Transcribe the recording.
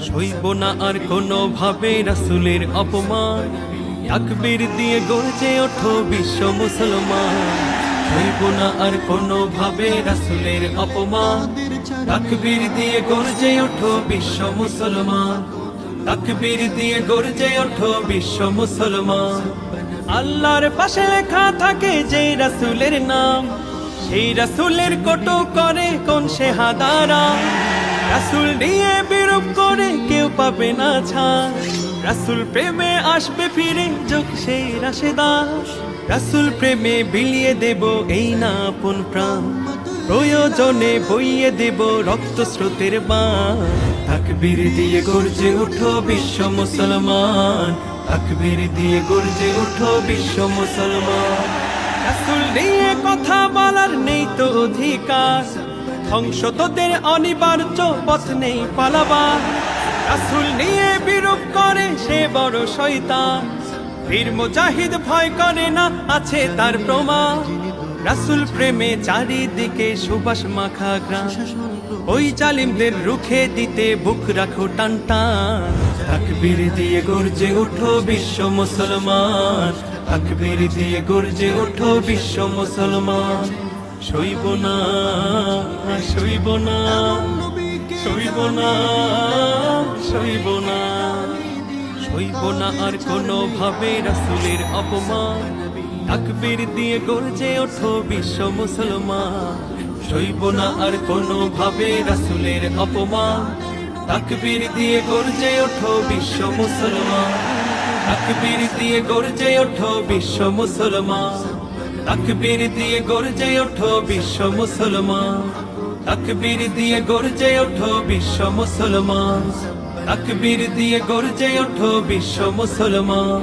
সইব না আর কোনো ভাবে রাসূলের অপমান, তাকবীর দিয়ে গর্জে ওঠো বিশ্ব মুসলমান। সইব না আর কোনো ভাবে রাসূলের অপমান, তাকবীর দিয়ে গর্জে ওঠো বিশ্ব মুসলমান। তাকবীর দিয়ে গর্জে ওঠো বিশ্ব মুসলমান। আল্লাহর পাশে লেখা থাকে যে রাসূলের নাম, সেই রাসূলের কটু করে কোন সে হাদারা। রাসূল নিয়ে বিরূপ করে কেউ পাবে না ছাড়, রাসূল প্রেমে আসবে ফিরে যোগ সেই রাশেদা। রাসূল প্রেমে বিলিয়ে দেব এই না আপন প্রাণ, প্রয়োজনে বইয়ে দেব রক্ত স্রোতের বান। তাকবীর দিয়ে গর্জে ওঠো বিশ্ব মুসলমান, তাকবীর দিয়ে গর্জে ওঠো বিশ্ব মুসলমান। রাসূল নিয়ে কথা বলার নেই তো অধিকার, ধ্বংস তোদের অনিবার্য পথ নেই পালাবার। রাসূল নিয়ে বিরূপ করে সে বড় শয়তান, বীর মুজাহিদ ভয় করে না আছে তার প্রমাণ। রাসূল প্রেমে চারিদিকে সুবাস মাখা গ্রাম, ওই জালিমদের রুখে দিতে বুক রাখো টান টান। তাকবীর দিয়ে গর্জে ওঠো বিশ্ব মুসলমান, তাকবীর দিয়ে গর্জে ওঠো বিশ্ব মুসলমান। সইব না, সইব না, সইব না, সইব না, সইব না আর কোনো ভাবে রাসূলের অপমান। তাকবীর দিয়ে গর্জে ওঠো বিশ্ব মুসলমান। সইব না আর কোনো ভাবে রাসূলের অপমান, তাকবীর দিয়ে গর্জে ওঠো বিশ্ব মুসলমান। তাকবীর দিয়ে গর্জে ওঠো বিশ্ব মুসলমান। তাকবীর দিয়ে গর্জে ওঠো বিশ্ব মুসলমান। তাকবীর দিয়ে গর্জে ওঠো বিশ্ব মুসলমান। তাকবীর দিয়ে গর্জে ওঠো বিশ্ব মুসলমান।